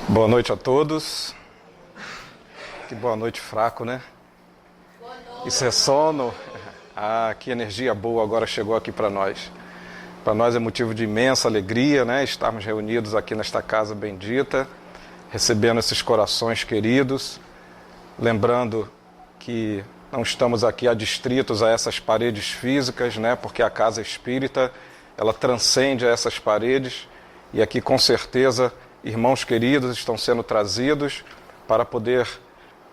Boa noite a todos. Que boa noite fraco, né? Isso é sono? Ah, que energia boa agora chegou aqui para nós. Para nós é motivo de imensa alegria, né? Estarmos reunidos aqui nesta casa bendita, recebendo esses corações queridos, lembrando que não estamos aqui adstritos a essas paredes físicas, né? Porque a casa espírita, ela transcende a essas paredes e aqui com certeza irmãos queridos estão sendo trazidos para poder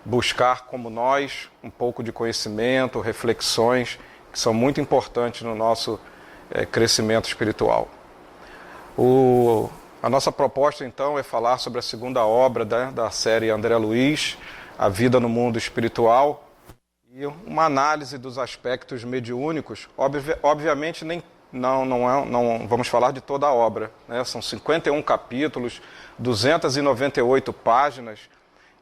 buscar, como nós, um pouco de conhecimento, reflexões que são muito importantes no nosso crescimento espiritual. A nossa proposta, então, é falar sobre a segunda obra da série André Luiz, A Vida no Mundo Espiritual, e uma análise dos aspectos mediúnicos. Obviamente, não vamos falar de toda a obra, né? São 51 capítulos, 298 páginas.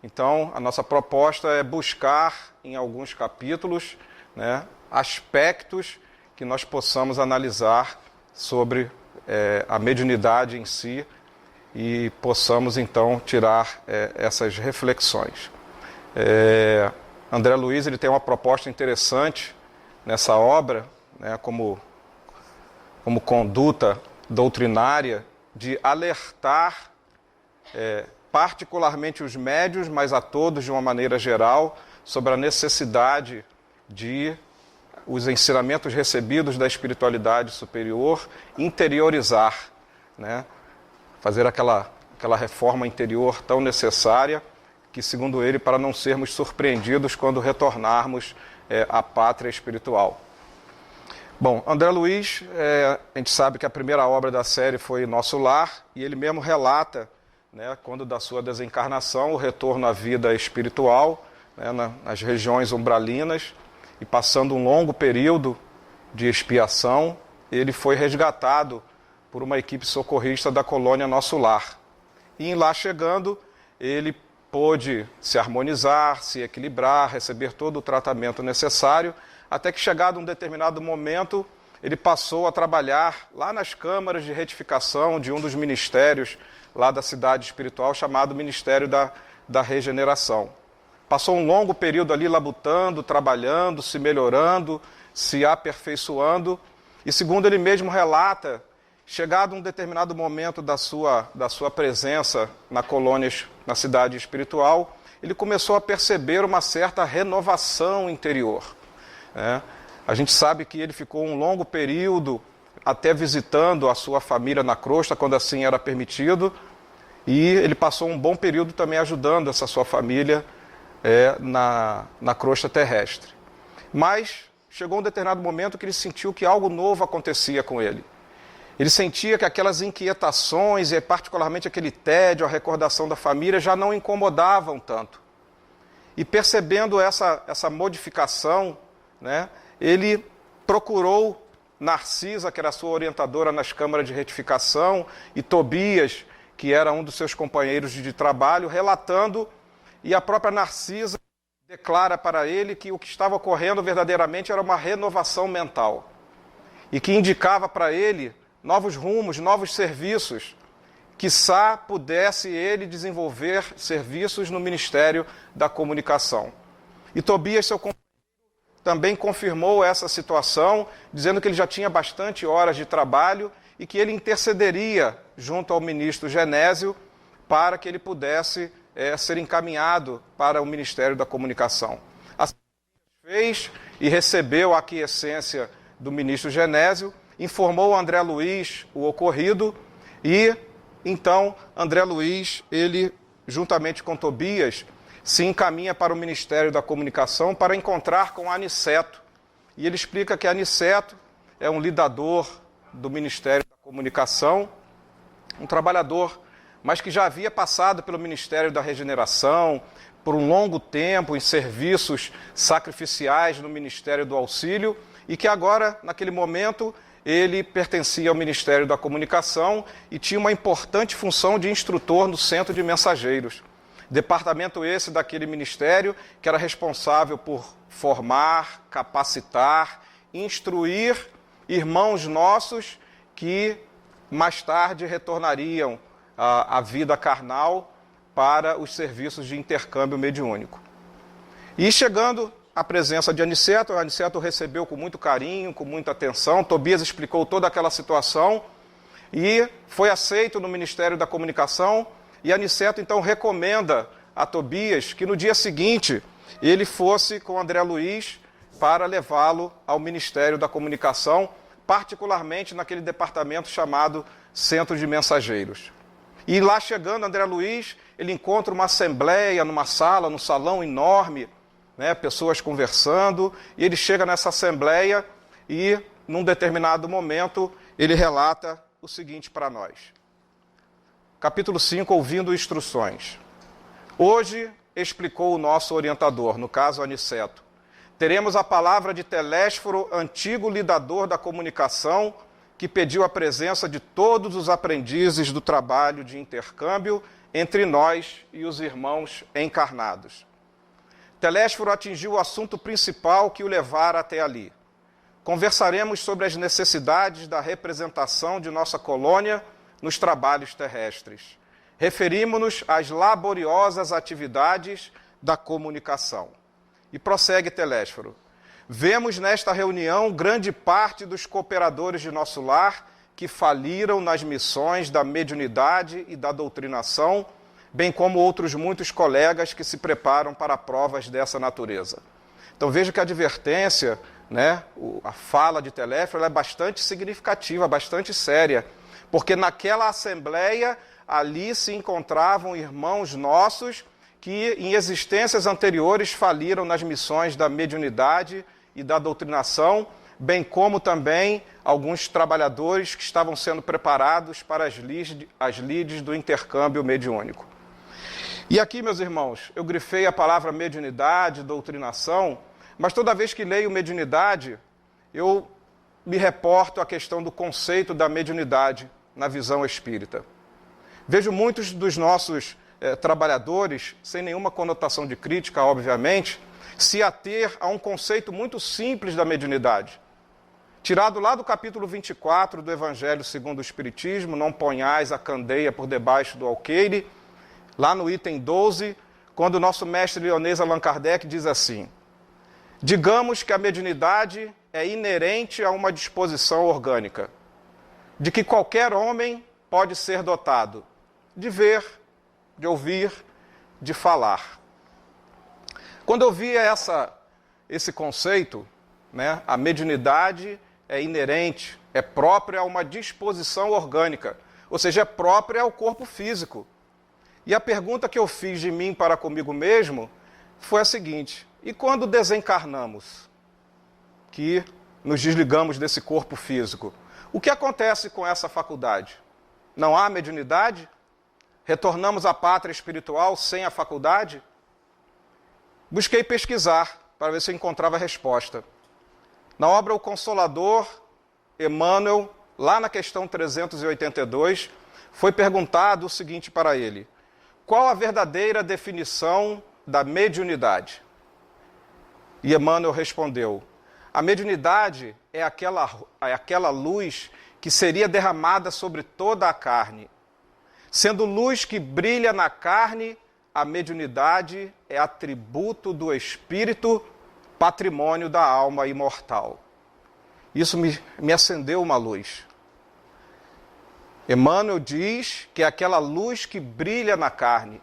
Então, a nossa proposta é buscar, em alguns capítulos, né, aspectos que nós possamos analisar sobre a mediunidade em si e possamos, então, tirar essas reflexões. André Luiz ele tem uma proposta interessante nessa obra, né, como conduta doutrinária, de alertar particularmente os médios, mas a todos de uma maneira geral, sobre a necessidade de os ensinamentos recebidos da espiritualidade superior interiorizar, né? Fazer aquela reforma interior tão necessária que, segundo ele, para não sermos surpreendidos quando retornarmos à pátria espiritual. Bom, André Luiz, a gente sabe que a primeira obra da série foi Nosso Lar, e ele mesmo relata, né, quando da sua desencarnação, o retorno à vida espiritual, né, nas regiões umbralinas, e passando um longo período de expiação, ele foi resgatado por uma equipe socorrista da colônia Nosso Lar. E em lá chegando, ele pôde se harmonizar, se equilibrar, receber todo o tratamento necessário, até que, chegado um determinado momento, ele passou a trabalhar lá nas câmaras de retificação de um dos ministérios lá da cidade espiritual, chamado Ministério da Regeneração. Passou um longo período ali labutando, trabalhando, se melhorando, se aperfeiçoando, e segundo ele mesmo relata, chegado um determinado momento da sua presença na colônia, na cidade espiritual, ele começou a perceber uma certa renovação interior. A gente sabe que ele ficou um longo período até visitando a sua família na crosta, quando assim era permitido, e ele passou um bom período também ajudando essa sua família na crosta terrestre. Mas chegou um determinado momento que ele sentiu que algo novo acontecia com ele. Ele sentia que aquelas inquietações, e particularmente aquele tédio, a recordação da família, já não incomodavam tanto. E percebendo essa modificação, né, ele procurou Narcisa, que era a sua orientadora nas câmaras de retificação, e Tobias, que era um dos seus companheiros de trabalho, relatando, e a própria Narcisa declara para ele que o que estava ocorrendo verdadeiramente era uma renovação mental, e que indicava para ele novos rumos, novos serviços, quiçá pudesse ele desenvolver serviços no Ministério da Comunicação. E Tobias, seu companheiro, também confirmou essa situação, dizendo que ele já tinha bastante horas de trabalho e que ele intercederia junto ao ministro Genésio para que ele pudesse ser encaminhado para o Ministério da Comunicação. Assim fez e recebeu a aquiescência do ministro Genésio, informou André Luiz o ocorrido e, então, André Luiz, ele, juntamente com Tobias, se encaminha para o Ministério da Comunicação para encontrar com Aniceto. E ele explica que Aniceto é um lidador do Ministério da Comunicação, um trabalhador, mas que já havia passado pelo Ministério da Regeneração, por um longo tempo em serviços sacrificiais no Ministério do Auxílio, e que agora, naquele momento, ele pertencia ao Ministério da Comunicação e tinha uma importante função de instrutor no Centro de Mensageiros. Departamento esse daquele ministério que era responsável por formar, capacitar, instruir irmãos nossos que mais tarde retornariam à vida carnal para os serviços de intercâmbio mediúnico. E chegando à presença de Aniceto, Aniceto recebeu com muito carinho, com muita atenção, Tobias explicou toda aquela situação e foi aceito no Ministério da Comunicação, e Aniceto então recomenda a Tobias que no dia seguinte ele fosse com André Luiz para levá-lo ao Ministério da Comunicação, particularmente naquele departamento chamado Centro de Mensageiros. E lá chegando André Luiz, ele encontra uma assembleia numa sala, num salão enorme, né, pessoas conversando, e ele chega nessa assembleia e, num determinado momento, ele relata o seguinte para nós. Capítulo 5, ouvindo instruções. Hoje, explicou o nosso orientador, no caso Aniceto, teremos a palavra de Telésforo, antigo lidador da comunicação, que pediu a presença de todos os aprendizes do trabalho de intercâmbio entre nós e os irmãos encarnados. Telésforo atingiu o assunto principal que o levara até ali. Conversaremos sobre as necessidades da representação de nossa colônia nos trabalhos terrestres. Referimos-nos às laboriosas atividades da comunicação. E prossegue Telésforo. Vemos nesta reunião grande parte dos cooperadores de nosso lar que faliram nas missões da mediunidade e da doutrinação, bem como outros muitos colegas que se preparam para provas dessa natureza. Então veja que a advertência, né, a fala de Telésforo, ela é bastante significativa, bastante séria, porque naquela assembleia ali se encontravam irmãos nossos que em existências anteriores faliram nas missões da mediunidade e da doutrinação, bem como também alguns trabalhadores que estavam sendo preparados para as lides do intercâmbio mediúnico. E aqui, meus irmãos, eu grifei a palavra mediunidade, doutrinação, mas toda vez que leio mediunidade, eu me reporto à questão do conceito da mediunidade na visão espírita. Vejo muitos dos nossos trabalhadores, sem nenhuma conotação de crítica, obviamente, se ater a um conceito muito simples da mediunidade. Tirado lá do capítulo 24 do Evangelho segundo o Espiritismo, não ponhais a candeia por debaixo do alqueire, lá no item 12, quando o nosso mestre Leonês Allan Kardec diz assim, digamos que a mediunidade é inerente a uma disposição orgânica, de que qualquer homem pode ser dotado de ver, de ouvir, de falar. Quando eu via esse conceito, né, a mediunidade é inerente, é própria a uma disposição orgânica, ou seja, é própria ao corpo físico. E a pergunta que eu fiz de mim para comigo mesmo foi a seguinte, e quando desencarnamos, que nos desligamos desse corpo físico, o que acontece com essa faculdade? Não há mediunidade? Retornamos à pátria espiritual sem a faculdade? Busquei pesquisar para ver se eu encontrava a resposta. Na obra O Consolador, Emmanuel, lá na questão 382, foi perguntado o seguinte para ele, qual a verdadeira definição da mediunidade? E Emmanuel respondeu, a mediunidade é aquela luz que seria derramada sobre toda a carne. Sendo luz que brilha na carne, a mediunidade é atributo do espírito, patrimônio da alma imortal. Isso me acendeu uma luz. Emmanuel diz que é aquela luz que brilha na carne.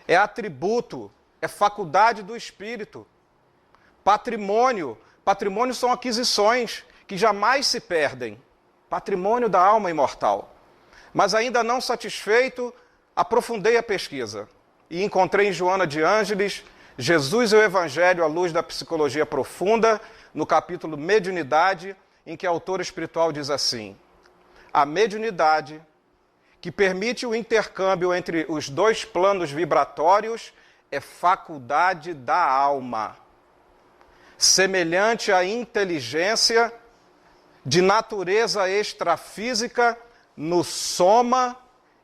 É atributo, é faculdade do espírito. Patrimônio são aquisições que jamais se perdem. Patrimônio da alma imortal. Mas ainda não satisfeito, aprofundei a pesquisa e encontrei em Joana de Ângeles, Jesus e o Evangelho à luz da psicologia profunda, no capítulo Mediunidade, em que a autora espiritual diz assim, a mediunidade, que permite o intercâmbio entre os dois planos vibratórios, é faculdade da alma, semelhante à inteligência de natureza extrafísica, no soma,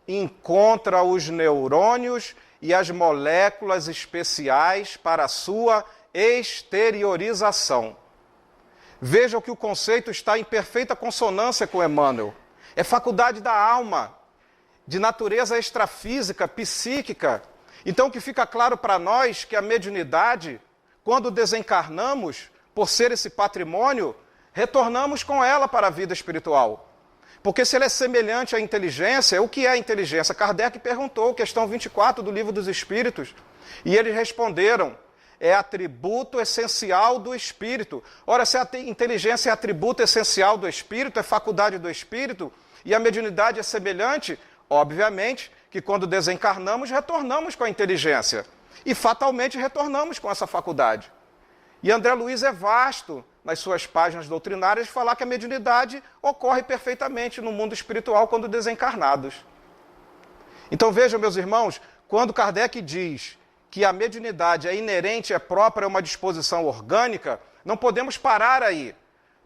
encontra os neurônios e as moléculas especiais para a sua exteriorização. Vejam que o conceito está em perfeita consonância com Emmanuel. É faculdade da alma, de natureza extrafísica, psíquica, Então, que fica claro para nós que a mediunidade, quando desencarnamos, por ser esse patrimônio, retornamos com ela para a vida espiritual. Porque se ela é semelhante à inteligência, o que é a inteligência? Kardec perguntou, questão 24 do Livro dos Espíritos, e eles responderam, é atributo essencial do espírito. Ora, se a inteligência é atributo essencial do espírito, é faculdade do espírito, e a mediunidade é semelhante, obviamente que quando desencarnamos, retornamos com a inteligência. E fatalmente retornamos com essa faculdade. E André Luiz é vasto, nas suas páginas doutrinárias, falar que a mediunidade ocorre perfeitamente no mundo espiritual quando desencarnados. Então vejam, meus irmãos, quando Kardec diz que a mediunidade é inerente, é própria, é uma disposição orgânica, não podemos parar aí.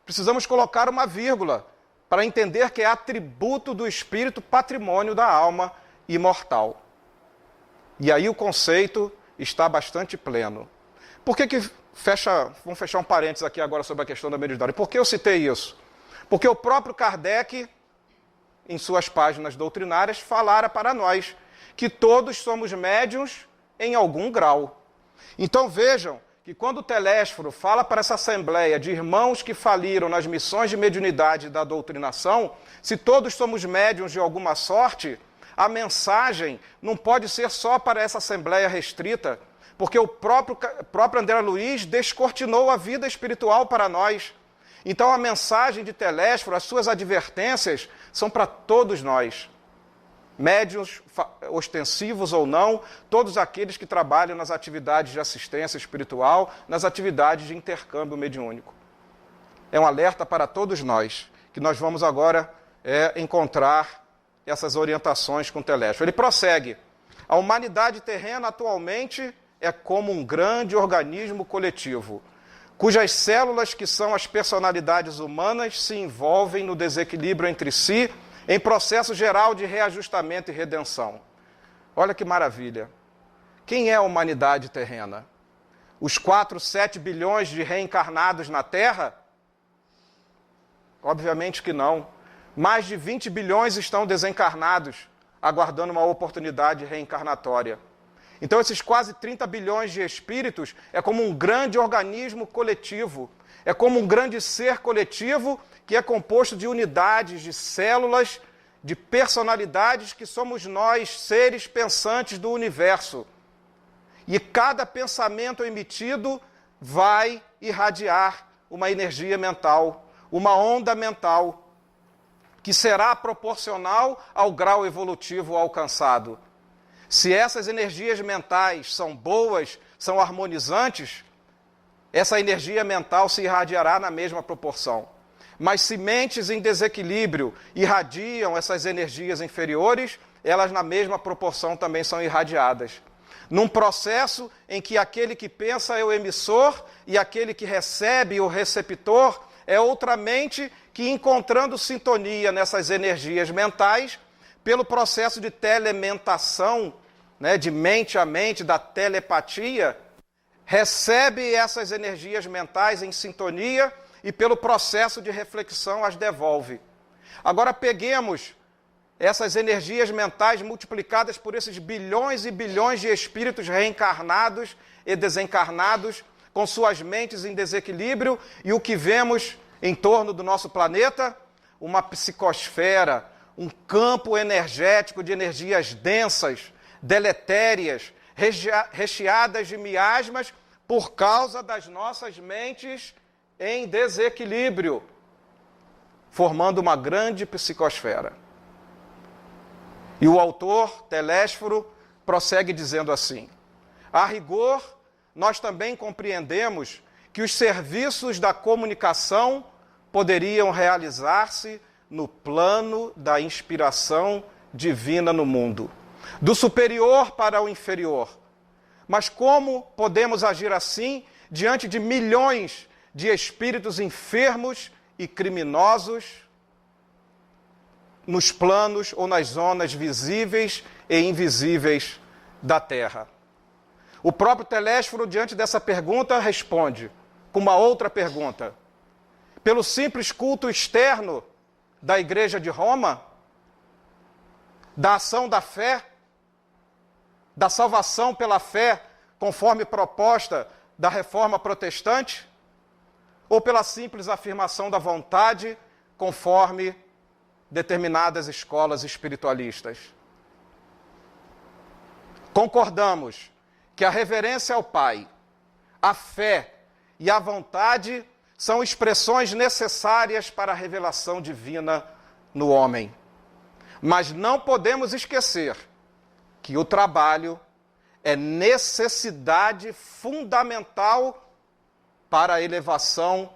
Precisamos colocar uma vírgula para entender que é atributo do espírito, patrimônio da alma imortal. E aí o conceito está bastante pleno. Por que vamos fechar um parênteses aqui agora sobre a questão da mediunidade. Por que eu citei isso? Porque o próprio Kardec, em suas páginas doutrinárias, falara para nós que todos somos médiuns em algum grau. Então vejam que quando o Telésforo fala para essa assembleia de irmãos que faliram nas missões de mediunidade da doutrinação, se todos somos médiuns de alguma sorte, a mensagem não pode ser só para essa assembleia restrita, porque o próprio André Luiz descortinou a vida espiritual para nós. Então a mensagem de Telésforo, as suas advertências, são para todos nós. Médiuns, ostensivos ou não, todos aqueles que trabalham nas atividades de assistência espiritual, nas atividades de intercâmbio mediúnico. É um alerta para todos nós, que nós vamos agora encontrar essas orientações com Telésforo. Ele prossegue. A humanidade terrena atualmente é como um grande organismo coletivo, cujas células, que são as personalidades humanas, se envolvem no desequilíbrio entre si, em processo geral de reajustamento e redenção. Olha que maravilha. Quem é a humanidade terrena? Os 4, 7 bilhões de reencarnados na Terra? Obviamente que não. Mais de 20 bilhões estão desencarnados, aguardando uma oportunidade reencarnatória. Então, esses quase 30 bilhões de espíritos é como um grande organismo coletivo, é como um grande ser coletivo que é composto de unidades, de células, de personalidades que somos nós, seres pensantes do universo. E cada pensamento emitido vai irradiar uma energia mental, uma onda mental, que será proporcional ao grau evolutivo alcançado. Se essas energias mentais são boas, são harmonizantes, essa energia mental se irradiará na mesma proporção. Mas se mentes em desequilíbrio irradiam essas energias inferiores, elas na mesma proporção também são irradiadas. Num processo em que aquele que pensa é o emissor e aquele que recebe, o receptor, é outra mente que, encontrando sintonia nessas energias mentais, pelo processo de telementação, de mente a mente, da telepatia, recebe essas energias mentais em sintonia e pelo processo de reflexão as devolve. Agora peguemos essas energias mentais multiplicadas por esses bilhões e bilhões de espíritos reencarnados e desencarnados, com suas mentes em desequilíbrio, e o que vemos em torno do nosso planeta? Uma psicosfera, um campo energético de energias densas, deletérias, recheadas de miasmas, por causa das nossas mentes em desequilíbrio, formando uma grande psicosfera. E o autor, Telésforo, prossegue dizendo assim: a rigor, nós também compreendemos que os serviços da comunicação poderiam realizar-se no plano da inspiração divina no mundo, do superior para o inferior. Mas como podemos agir assim diante de milhões de espíritos enfermos e criminosos nos planos ou nas zonas visíveis e invisíveis da Terra? O próprio Telésforo, diante dessa pergunta, responde com uma outra pergunta. Pelo simples culto externo da Igreja de Roma, da ação da fé, da salvação pela fé, conforme proposta da reforma protestante? Ou pela simples afirmação da vontade, conforme determinadas escolas espiritualistas? Concordamos que a reverência ao Pai, a fé e a vontade são expressões necessárias para a revelação divina no homem. Mas não podemos esquecer que o trabalho é necessidade fundamental para a elevação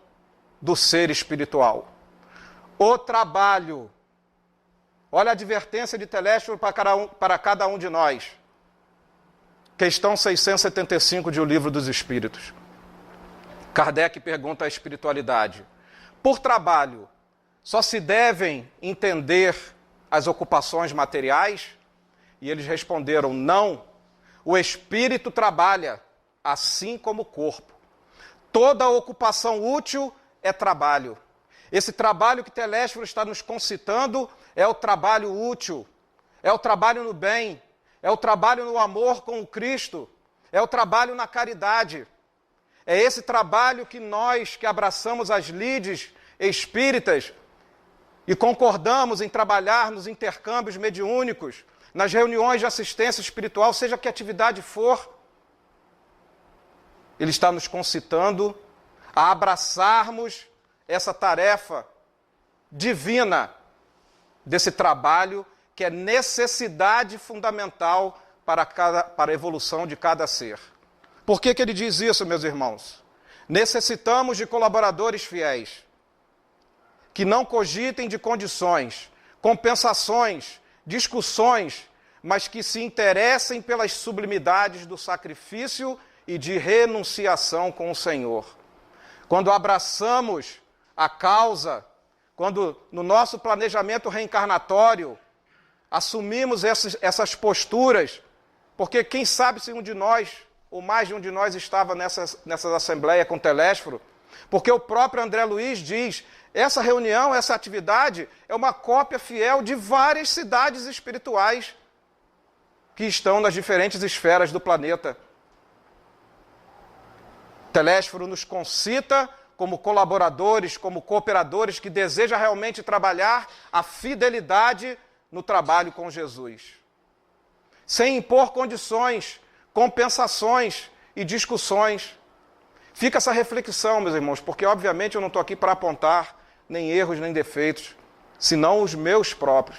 do ser espiritual. O trabalho. Olha a advertência de Telésforo para cada um de nós. Questão 675 de O Livro dos Espíritos. Kardec pergunta à espiritualidade: por trabalho, só se devem entender as ocupações materiais? E eles responderam: não, o espírito trabalha, assim como o corpo. Toda ocupação útil é trabalho. Esse trabalho que Telésforo está nos concitando é o trabalho útil, é o trabalho no bem, é o trabalho no amor com o Cristo, é o trabalho na caridade. É esse trabalho que nós, que abraçamos as lides espíritas e concordamos em trabalhar nos intercâmbios mediúnicos, nas reuniões de assistência espiritual, seja que atividade for, ele está nos concitando a abraçarmos essa tarefa divina desse trabalho que é necessidade fundamental para a evolução de cada ser. Por que ele diz isso, meus irmãos? Necessitamos de colaboradores fiéis, que não cogitem de condições, compensações, discussões, mas que se interessem pelas sublimidades do sacrifício e de renunciação com o Senhor. Quando abraçamos a causa, quando no nosso planejamento reencarnatório assumimos essas posturas, porque quem sabe se um de nós, ou mais de um de nós, estava nessa assembleia com Telésforo, porque o próprio André Luiz diz: essa reunião, essa atividade é uma cópia fiel de várias cidades espirituais que estão nas diferentes esferas do planeta. Telésforo nos concita como colaboradores, como cooperadores que desejam realmente trabalhar a fidelidade no trabalho com Jesus, sem impor condições, compensações e discussões. Fica essa reflexão, meus irmãos, porque obviamente eu não estou aqui para apontar nem erros nem defeitos, senão os meus próprios.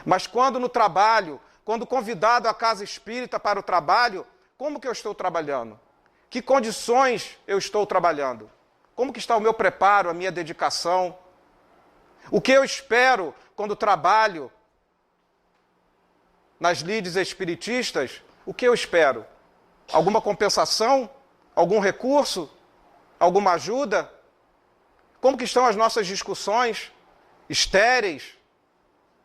Mas quando no trabalho, quando convidado à casa espírita para o trabalho, como que eu estou trabalhando? Que condições eu estou trabalhando? Como que está o meu preparo, a minha dedicação? O que eu espero quando trabalho nas lides espiritistas? O que eu espero? Alguma compensação? Algum recurso? Alguma ajuda? Como que estão as nossas discussões? Estéreis?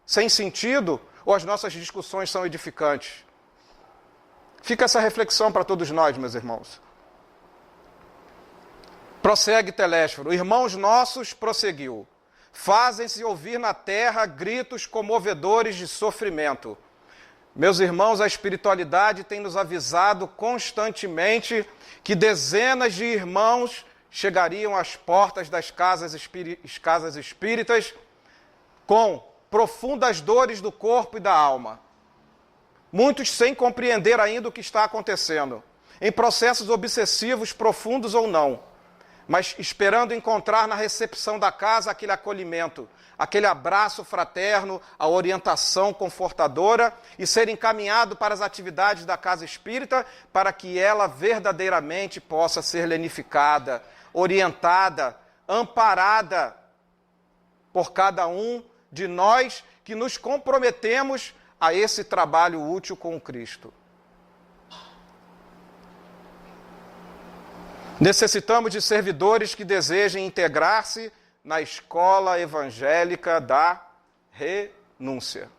Sem sentido? Ou as nossas discussões são edificantes? Fica essa reflexão para todos nós, meus irmãos. Prossegue Telésforo: irmãos nossos, prosseguiu, fazem-se ouvir na terra gritos comovedores de sofrimento. Meus irmãos, a espiritualidade tem nos avisado constantemente que dezenas de irmãos chegariam às portas das casas espíritas com profundas dores do corpo e da alma. Muitos sem compreender ainda o que está acontecendo, em processos obsessivos, profundos ou não, mas esperando encontrar na recepção da casa aquele acolhimento, aquele abraço fraterno, a orientação confortadora e ser encaminhado para as atividades da casa espírita para que ela verdadeiramente possa ser lenificada, orientada, amparada por cada um de nós que nos comprometemos a esse trabalho útil com o Cristo. Necessitamos de servidores que desejem integrar-se na escola evangélica da renúncia.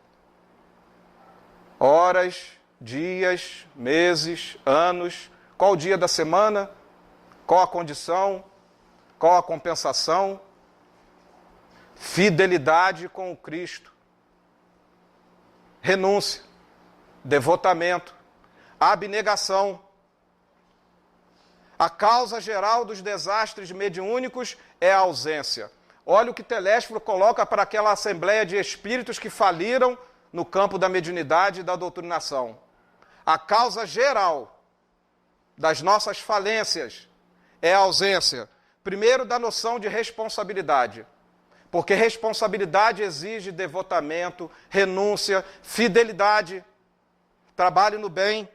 Horas, dias, meses, anos, qual o dia da semana, qual a condição, qual a compensação? Fidelidade com o Cristo. Renúncia, devotamento, A abnegação. A causa geral dos desastres mediúnicos é a ausência. Olha o que Telésforo coloca para aquela assembleia de espíritos que faliram no campo da mediunidade e da doutrinação. A causa geral das nossas falências é a ausência, primeiro, da noção de responsabilidade, porque responsabilidade exige devotamento, renúncia, fidelidade, trabalho no bem,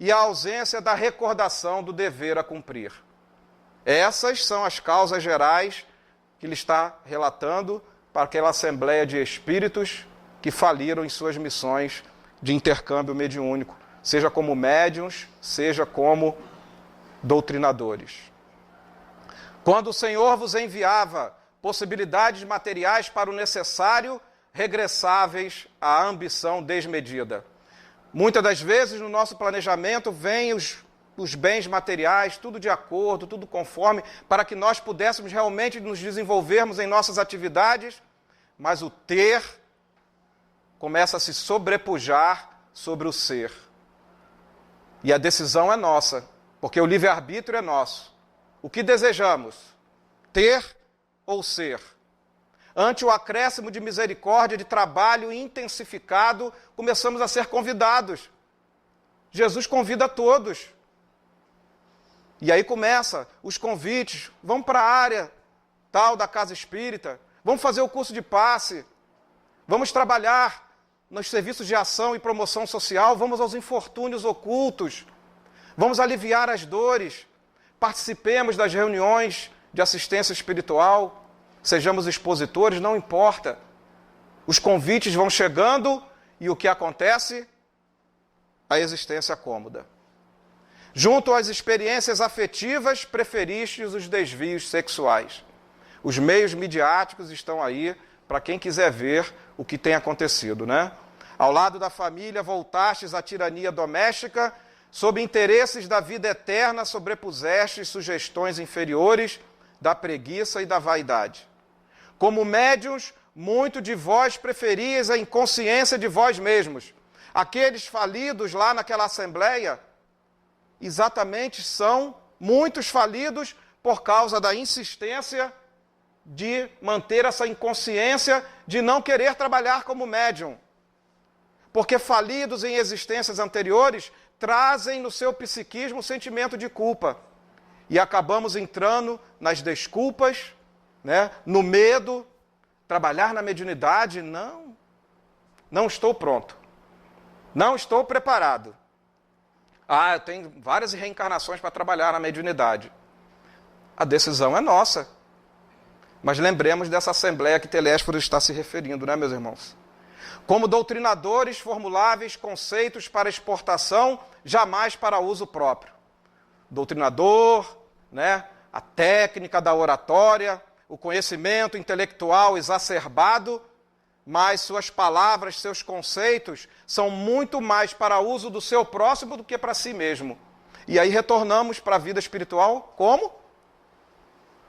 e a ausência da recordação do dever a cumprir. Essas são as causas gerais que ele está relatando para aquela assembleia de espíritos que faliram em suas missões de intercâmbio mediúnico, seja como médiuns, seja como doutrinadores. Quando o Senhor vos enviava possibilidades materiais para o necessário, regressáveis à ambição desmedida. Muitas das vezes no nosso planejamento vêm os bens materiais, tudo de acordo, tudo conforme, para que nós pudéssemos realmente nos desenvolvermos em nossas atividades, mas o ter começa a se sobrepujar sobre o ser. E a decisão é nossa, porque o livre-arbítrio é nosso. O que desejamos? Ter ou ser? Ante o acréscimo de misericórdia, de trabalho intensificado, começamos a ser convidados. Jesus convida a todos. E aí começa os convites, vamos para a área tal da casa espírita, vamos fazer o curso de passe, vamos trabalhar nos serviços de ação e promoção social, vamos aos infortúnios ocultos, vamos aliviar as dores, participemos das reuniões de assistência espiritual, sejamos expositores, não importa. Os convites vão chegando e o que acontece? A existência cômoda. Junto às experiências afetivas, preferistes os desvios sexuais. Os meios midiáticos estão aí para quem quiser ver o que tem acontecido, né? Ao lado da família, voltastes à tirania doméstica, sob interesses da vida eterna, sobrepusestes sugestões inferiores da preguiça e da vaidade. Como médiuns, muito de vós preferis a inconsciência de vós mesmos. Aqueles falidos lá naquela assembleia, exatamente são muitos falidos por causa da insistência de manter essa inconsciência de não querer trabalhar como médium. Porque falidos em existências anteriores trazem no seu psiquismo o sentimento de culpa. E acabamos entrando nas desculpas, né, no medo. Trabalhar na mediunidade, não estou pronto. Não estou preparado. Eu tenho várias reencarnações para trabalhar na mediunidade. A decisão é nossa. Mas lembremos dessa assembleia que Telésforo está se referindo, né, meus irmãos? Como doutrinadores, formuláveis conceitos para exportação, jamais para uso próprio. Doutrinador, né, a técnica da oratória, o conhecimento intelectual exacerbado, mas suas palavras, seus conceitos são muito mais para uso do seu próximo do que para si mesmo. E aí retornamos para a vida espiritual como?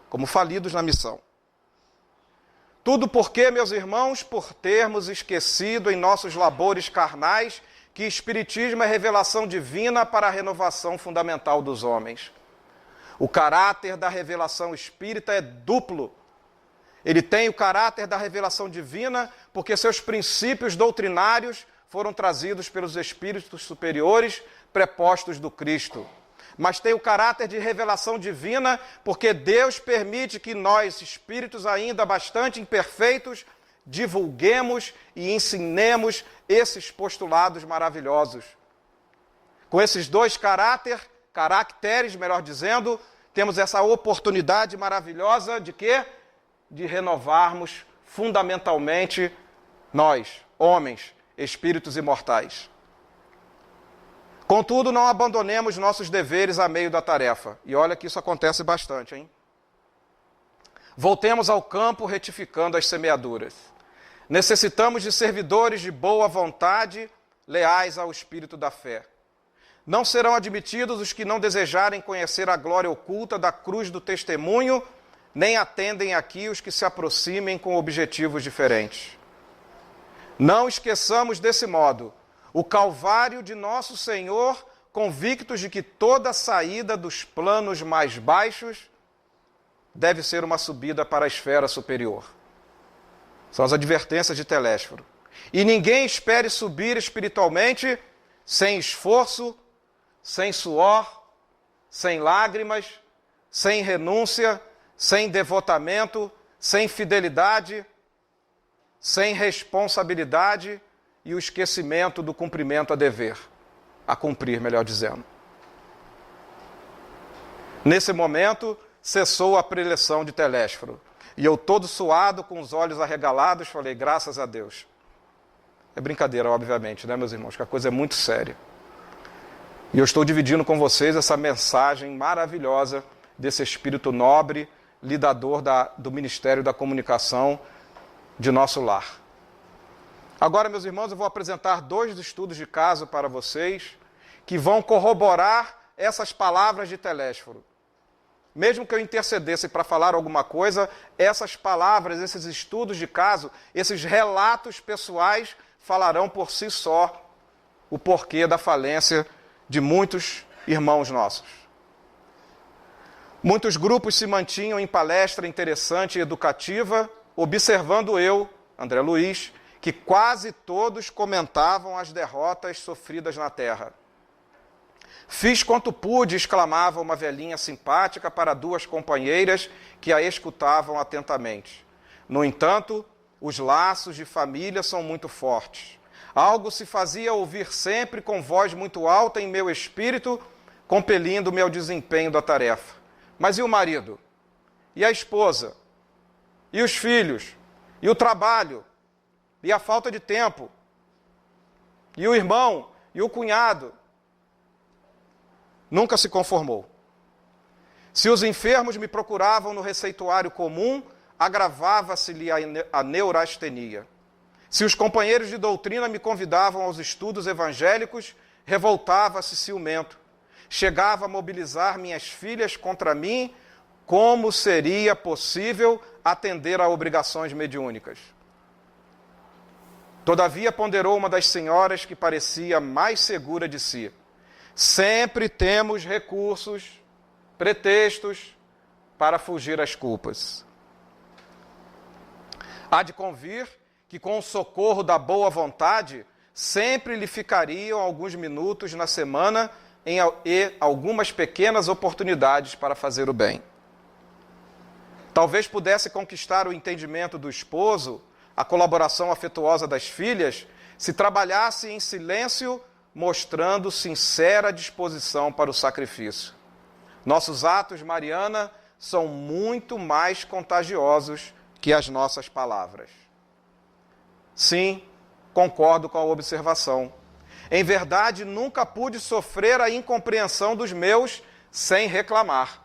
Como falidos na missão. Tudo porque, meus irmãos, por termos esquecido em nossos labores carnais que Espiritismo é revelação divina para a renovação fundamental dos homens. O caráter da revelação espírita é duplo. Ele tem o caráter da revelação divina porque seus princípios doutrinários foram trazidos pelos espíritos superiores prepostos do Cristo. Mas tem o caráter de revelação divina porque Deus permite que nós, espíritos ainda bastante imperfeitos, divulguemos e ensinemos esses postulados maravilhosos. Com esses dois caracteres, melhor dizendo, temos essa oportunidade maravilhosa de quê? De renovarmos fundamentalmente nós, homens, espíritos imortais. Contudo, não abandonemos nossos deveres a meio da tarefa. E olha que isso acontece bastante, hein? Voltemos ao campo retificando as semeaduras. Necessitamos de servidores de boa vontade, leais ao espírito da fé. Não serão admitidos os que não desejarem conhecer a glória oculta da cruz do testemunho, nem atendem aqui os que se aproximem com objetivos diferentes. Não esqueçamos desse modo o Calvário de nosso Senhor, convictos de que toda saída dos planos mais baixos deve ser uma subida para a esfera superior. São as advertências de Telésforo. E ninguém espere subir espiritualmente sem esforço, sem suor, sem lágrimas, sem renúncia, sem devotamento, sem fidelidade, sem responsabilidade e o esquecimento do cumprimento a dever, a cumprir, melhor dizendo. Nesse momento, cessou a preleção de Telésforo. E eu, todo suado, com os olhos arregalados, falei, graças a Deus. É brincadeira, obviamente, né, meus irmãos? Que a coisa é muito séria. E eu estou dividindo com vocês essa mensagem maravilhosa desse espírito nobre, lidador do Ministério da Comunicação de nosso lar. Agora, meus irmãos, eu vou apresentar 2 estudos de caso para vocês que vão corroborar essas palavras de Telésforo. Mesmo que eu intercedesse para falar alguma coisa, essas palavras, esses estudos de caso, esses relatos pessoais falarão por si só o porquê da falência de muitos irmãos nossos. Muitos grupos se mantinham em palestra interessante e educativa, observando eu, André Luiz, que quase todos comentavam as derrotas sofridas na terra. Fiz quanto pude, exclamava uma velhinha simpática para 2 companheiras que a escutavam atentamente. No entanto, os laços de família são muito fortes. Algo se fazia ouvir sempre com voz muito alta em meu espírito, compelindo-me ao desempenho da tarefa. Mas e o marido? E a esposa? E os filhos? E o trabalho? E a falta de tempo? E o irmão? E o cunhado? Nunca se conformou. Se os enfermos me procuravam no receituário comum, agravava-se-lhe a neurastenia. Se os companheiros de doutrina me convidavam aos estudos evangélicos, revoltava-se ciumento. Chegava a mobilizar minhas filhas contra mim, como seria possível atender a obrigações mediúnicas. Todavia ponderou uma das senhoras que parecia mais segura de si. Sempre temos recursos, pretextos para fugir às culpas. Há de convir que com o socorro da boa vontade, sempre lhe ficariam alguns minutos na semana e algumas pequenas oportunidades para fazer o bem. Talvez pudesse conquistar o entendimento do esposo, a colaboração afetuosa das filhas, se trabalhasse em silêncio, mostrando sincera disposição para o sacrifício. Nossos atos, Mariana, são muito mais contagiosos que as nossas palavras. Sim, concordo com a observação. Em verdade, nunca pude sofrer a incompreensão dos meus sem reclamar.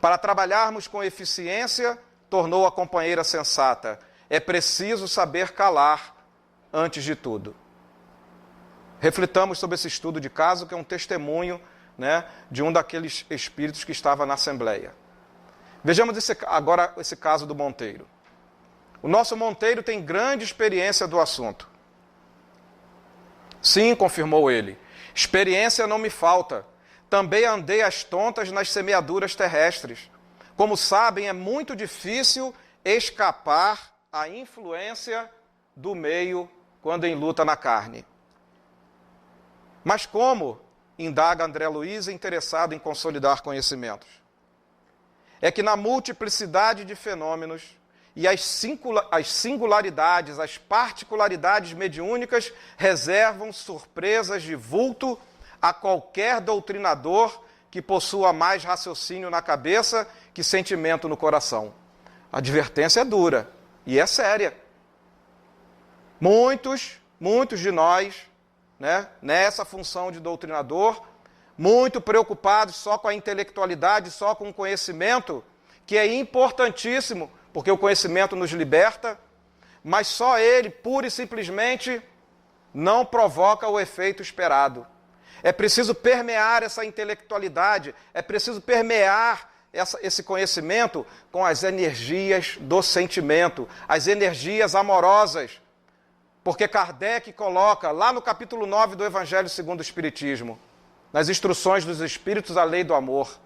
Para trabalharmos com eficiência, tornou a companheira sensata, é preciso saber calar antes de tudo. Reflitamos sobre esse estudo de caso, que é um testemunho, né, de um daqueles espíritos que estava na Assembleia. Vejamos agora esse caso do Monteiro. O nosso Monteiro tem grande experiência do assunto. Sim, confirmou ele, experiência não me falta. Também andei às tontas nas semeaduras terrestres. Como sabem, é muito difícil escapar à influência do meio quando em luta na carne. Mas como, indaga André Luiz, interessado em consolidar conhecimentos? É que na multiplicidade de fenômenos e as singularidades, as particularidades mediúnicas reservam surpresas de vulto a qualquer doutrinador que possua mais raciocínio na cabeça que sentimento no coração. A advertência é dura e é séria. Muitos de nós, né, nessa função de doutrinador, muito preocupados só com a intelectualidade, só com o conhecimento, que é importantíssimo, porque o conhecimento nos liberta, mas só ele, pura e simplesmente, não provoca o efeito esperado. É preciso permear essa intelectualidade, é preciso permear esse conhecimento com as energias do sentimento, as energias amorosas, Porque Kardec coloca lá no capítulo 9 do Evangelho segundo o Espiritismo, nas instruções dos Espíritos à lei do amor,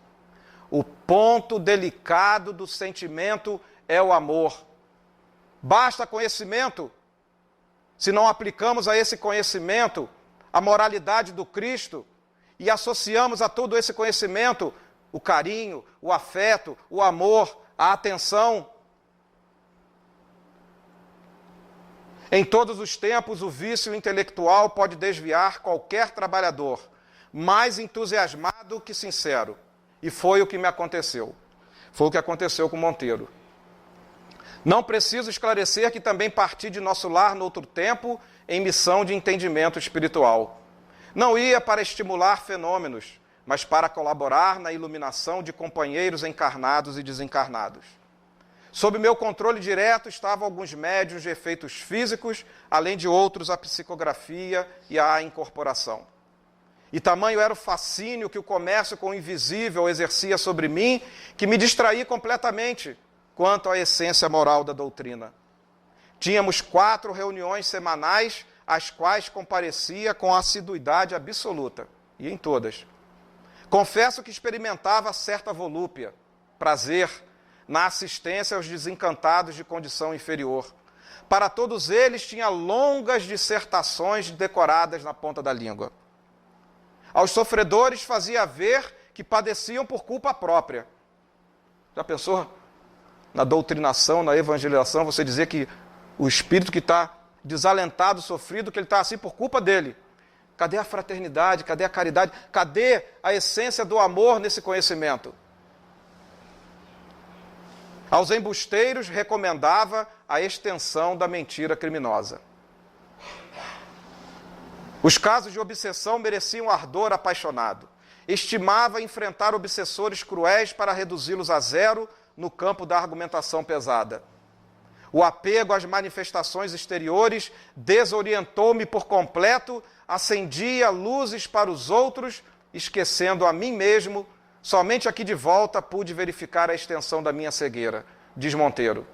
o ponto delicado do sentimento é o amor. Basta conhecimento, se não aplicamos a esse conhecimento a moralidade do Cristo e associamos a todo esse conhecimento o carinho, o afeto, o amor, a atenção. Em todos os tempos, o vício intelectual pode desviar qualquer trabalhador, mais entusiasmado que sincero. E foi o que me aconteceu. Foi o que aconteceu com Monteiro. Não preciso esclarecer que também parti de nosso lar no outro tempo em missão de entendimento espiritual. Não ia para estimular fenômenos, mas para colaborar na iluminação de companheiros encarnados e desencarnados. Sob meu controle direto estavam alguns médiuns de efeitos físicos, além de outros a psicografia e a incorporação. E tamanho era o fascínio que o comércio com o invisível exercia sobre mim, que me distraí completamente quanto à essência moral da doutrina. Tínhamos 4 reuniões semanais, às quais comparecia com assiduidade absoluta, e em todas. Confesso que experimentava certa volúpia, prazer, na assistência aos desencantados de condição inferior. Para todos eles tinha longas dissertações decoradas na ponta da língua. Aos sofredores fazia ver que padeciam por culpa própria. Já pensou? Na doutrinação, na evangelização, você dizer que o espírito que está desalentado, sofrido, que ele está assim por culpa dele. Cadê a fraternidade? Cadê a caridade? Cadê a essência do amor nesse conhecimento? Aos embusteiros recomendava a extensão da mentira criminosa. Os casos de obsessão mereciam ardor apaixonado. Estimava enfrentar obsessores cruéis para reduzi-los a zero no campo da argumentação pesada. O apego às manifestações exteriores desorientou-me por completo, acendia luzes para os outros, esquecendo a mim mesmo. Somente aqui de volta pude verificar a extensão da minha cegueira, diz Monteiro.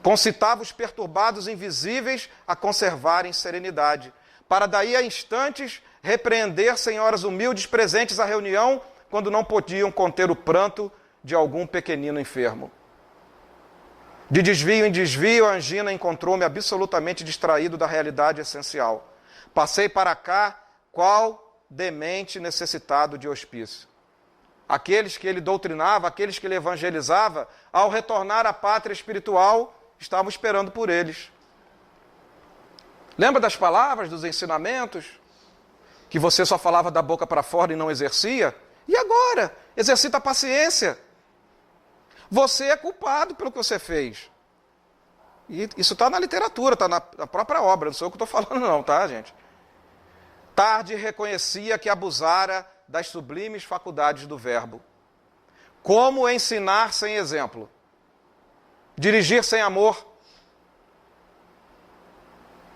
Concitava os perturbados invisíveis a conservarem serenidade, para daí a instantes repreender senhoras humildes presentes à reunião, quando não podiam conter o pranto de algum pequenino enfermo. De desvio em desvio, a angina encontrou-me absolutamente distraído da realidade essencial. Passei para cá, qual demente necessitado de hospício. Aqueles que ele doutrinava, aqueles que ele evangelizava, ao retornar à pátria espiritual, estavam esperando por eles. Lembra das palavras, dos ensinamentos? Que você só falava da boca para fora e não exercia? E agora? Exercita a paciência. Você é culpado pelo que você fez. E isso está na literatura, está na própria obra, não sou eu que estou falando não, tá, gente? Tarde reconhecia que abusara das sublimes faculdades do verbo. Como ensinar sem exemplo? Dirigir sem amor?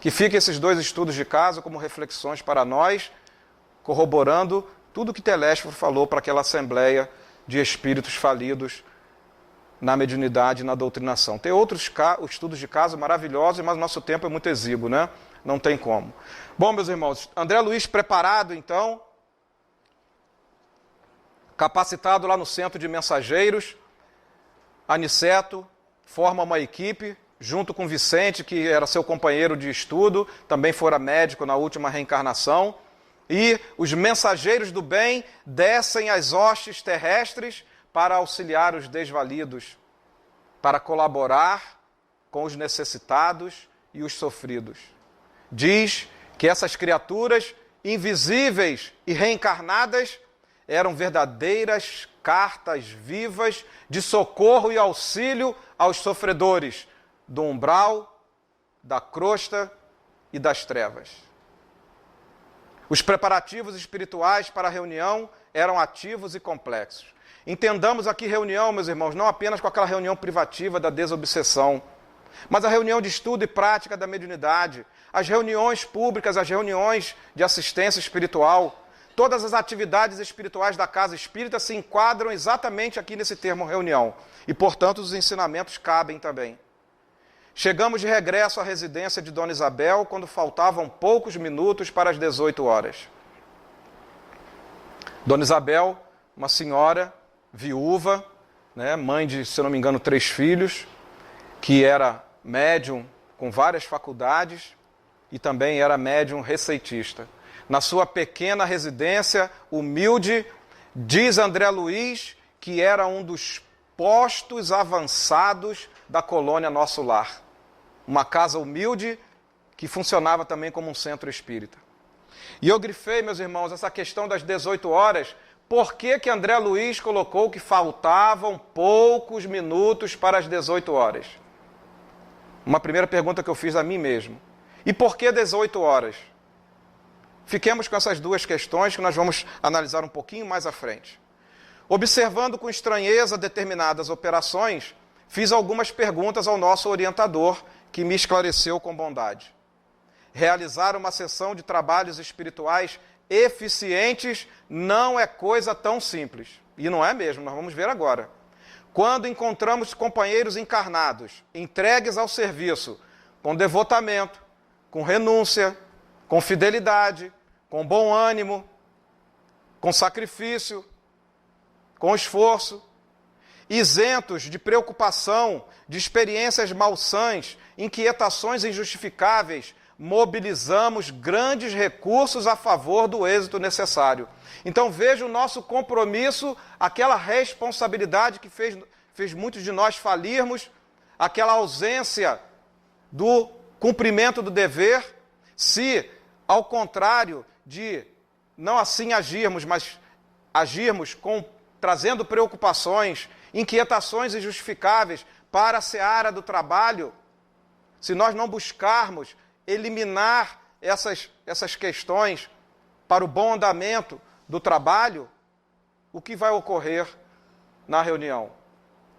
Que fiquem esses 2 estudos de caso como reflexões para nós, corroborando tudo que Telésforo falou para aquela assembleia de espíritos falidos na mediunidade e na doutrinação. Tem outros estudos de caso maravilhosos, mas o nosso tempo é muito exíguo, né? Não tem como. Bom, meus irmãos, André Luiz preparado, então, capacitado lá no Centro de Mensageiros, Aniceto forma uma equipe, junto com Vicente, que era seu companheiro de estudo, também fora médico na última reencarnação, e os mensageiros do bem descem às hostes terrestres para auxiliar os desvalidos, para colaborar com os necessitados e os sofridos. Diz que essas criaturas invisíveis e reencarnadas eram verdadeiras cartas vivas de socorro e auxílio aos sofredores do umbral, da crosta e das trevas. Os preparativos espirituais para a reunião eram ativos e complexos. Entendamos aqui reunião, meus irmãos, não apenas com aquela reunião privativa da desobsessão, mas a reunião de estudo e prática da mediunidade, as reuniões públicas, as reuniões de assistência espiritual. Todas as atividades espirituais da Casa Espírita se enquadram exatamente aqui nesse termo reunião. E, portanto, os ensinamentos cabem também. Chegamos de regresso à residência de Dona Isabel quando faltavam poucos minutos para as 18 horas. Dona Isabel, uma senhora viúva, né, mãe de, se não me engano, 3 filhos, que era médium com várias faculdades e também era médium receitista. Na sua pequena residência humilde, diz André Luiz que era um dos postos avançados da colônia Nosso Lar. Uma casa humilde que funcionava também como um centro espírita. E eu grifei, meus irmãos, essa questão das 18 horas, por que André Luiz colocou que faltavam poucos minutos para as 18 horas? Uma primeira pergunta que eu fiz a mim mesmo. E por que 18 horas? Fiquemos com essas duas questões que nós vamos analisar um pouquinho mais à frente. Observando com estranheza determinadas operações, fiz algumas perguntas ao nosso orientador, que me esclareceu com bondade. Realizar uma sessão de trabalhos espirituais eficientes não é coisa tão simples. E não é mesmo, nós vamos ver agora. Quando encontramos companheiros encarnados, entregues ao serviço, com devotamento, com renúncia, com fidelidade, com bom ânimo, com sacrifício, com esforço, isentos de preocupação, de experiências malsãs, inquietações injustificáveis, mobilizamos grandes recursos a favor do êxito necessário. Então veja o nosso compromisso, aquela responsabilidade que fez muitos de nós falirmos, aquela ausência do cumprimento do dever, se, ao contrário de não assim agirmos, mas agirmos trazendo preocupações, inquietações injustificáveis para a seara do trabalho, se nós não buscarmos eliminar essas questões para o bom andamento do trabalho, o que vai ocorrer na reunião?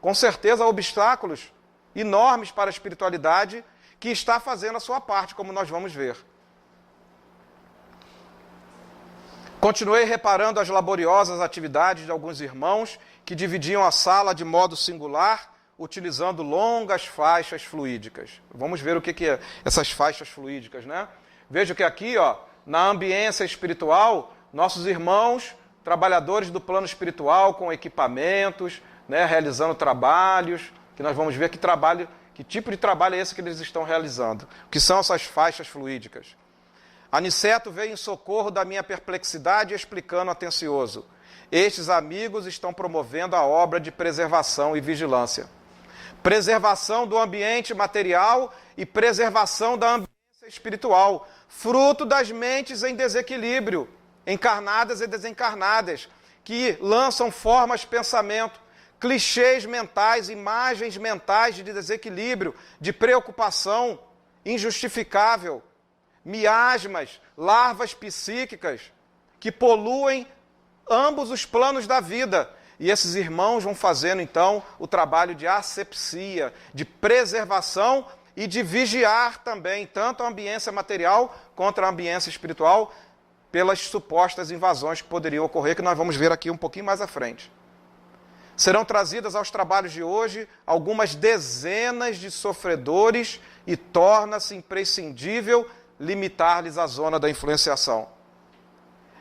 Com certeza, obstáculos enormes para a espiritualidade que está fazendo a sua parte, como nós vamos ver. Continuei reparando as laboriosas atividades de alguns irmãos que dividiam a sala de modo singular, utilizando longas faixas fluídicas. Vamos ver o que é essas faixas fluídicas, né? Veja que aqui, na ambiência espiritual, nossos irmãos, trabalhadores do plano espiritual, com equipamentos, né, realizando trabalhos, que nós vamos ver que tipo de trabalho é esse que eles estão realizando. O que são essas faixas fluídicas? Aniceto veio em socorro da minha perplexidade, explicando atencioso: estes amigos estão promovendo a obra de preservação e vigilância. Preservação do ambiente material e preservação da ambiência espiritual, fruto das mentes em desequilíbrio, encarnadas e desencarnadas, que lançam formas de pensamento, clichês mentais, imagens mentais de desequilíbrio, de preocupação injustificável, miasmas, larvas psíquicas, que poluem ambos os planos da vida. E esses irmãos vão fazendo, então, o trabalho de asepsia, de preservação e de vigiar também, tanto a ambiência material quanto a ambiência espiritual, pelas supostas invasões que poderiam ocorrer, que nós vamos ver aqui um pouquinho mais à frente. Serão trazidas aos trabalhos de hoje algumas dezenas de sofredores e torna-se imprescindível limitar-lhes a zona da influenciação.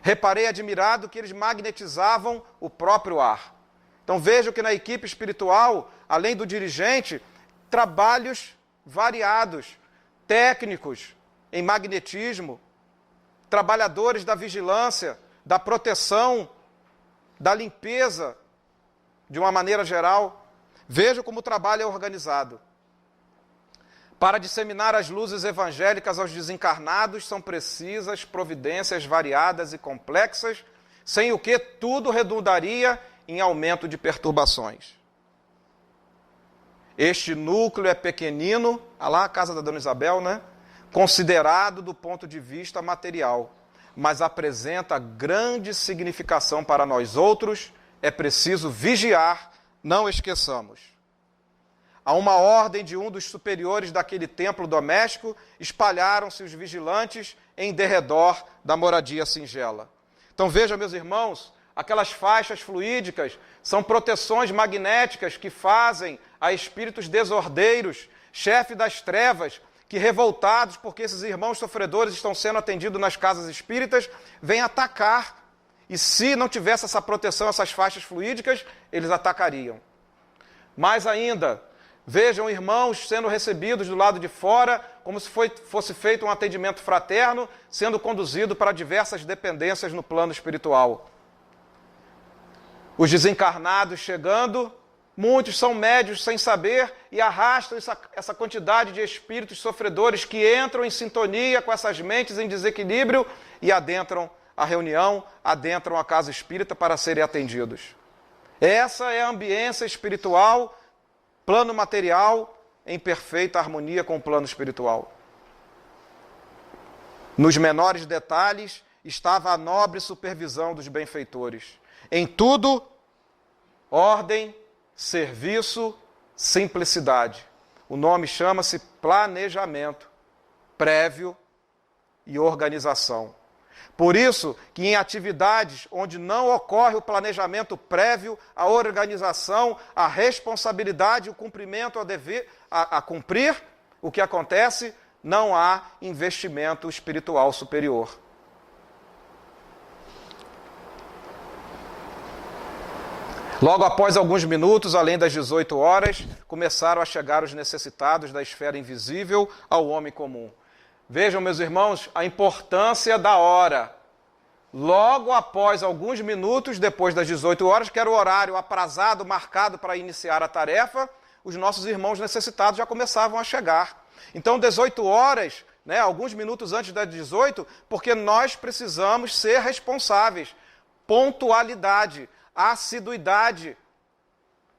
Reparei admirado que eles magnetizavam o próprio ar. Então vejo que na equipe espiritual, além do dirigente, trabalhos variados, técnicos em magnetismo, trabalhadores da vigilância, da proteção, da limpeza, de uma maneira geral. Vejo como o trabalho é organizado. Para disseminar as luzes evangélicas aos desencarnados, são precisas providências variadas e complexas, sem o que tudo redundaria em aumento de perturbações. Este núcleo é pequenino, lá a casa da Dona Isabel, né? Considerado do ponto de vista material, mas apresenta grande significação para nós outros. É preciso vigiar, não esqueçamos. A uma ordem de um dos superiores daquele templo doméstico, espalharam-se os vigilantes em derredor da moradia singela. Então vejam, meus irmãos, aquelas faixas fluídicas são proteções magnéticas que fazem a espíritos desordeiros chefe das trevas, que revoltados porque esses irmãos sofredores estão sendo atendidos nas casas espíritas, vêm atacar. E se não tivesse essa proteção, essas faixas fluídicas, eles atacariam. Mais ainda, vejam irmãos sendo recebidos do lado de fora, como se fosse feito um atendimento fraterno, sendo conduzido para diversas dependências no plano espiritual. Os desencarnados chegando, muitos são médios sem saber e arrastam essa quantidade de espíritos sofredores que entram em sintonia com essas mentes em desequilíbrio e adentram a reunião, adentram a casa espírita para serem atendidos. Essa é a ambiência espiritual, plano material, em perfeita harmonia com o plano espiritual. Nos menores detalhes estava a nobre supervisão dos benfeitores. Em tudo, ordem, serviço, simplicidade. O nome chama-se planejamento prévio e organização. Por isso que em atividades onde não ocorre o planejamento prévio, a organização, a responsabilidade, o cumprimento a cumprir, o que acontece? Não há investimento espiritual superior. Logo após alguns minutos, além das 18 horas, começaram a chegar os necessitados da esfera invisível ao homem comum. Vejam, meus irmãos, a importância da hora. Logo após alguns minutos, depois das 18 horas, que era o horário aprazado, marcado para iniciar a tarefa, os nossos irmãos necessitados já começavam a chegar. Então, 18 horas, alguns minutos antes das 18, porque nós precisamos ser responsáveis. Pontualidade, assiduidade,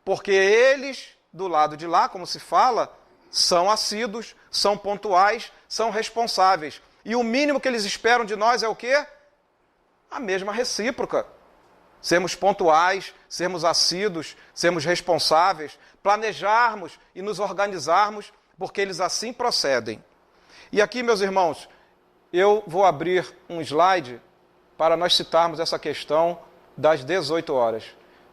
porque eles, do lado de lá, como se fala, são assíduos, são pontuais, são responsáveis. E o mínimo que eles esperam de nós é o quê? A mesma recíproca. Sermos pontuais, sermos assíduos, sermos responsáveis, planejarmos e nos organizarmos, porque eles assim procedem. E aqui, meus irmãos, eu vou abrir um slide para nós citarmos essa questão das 18 horas.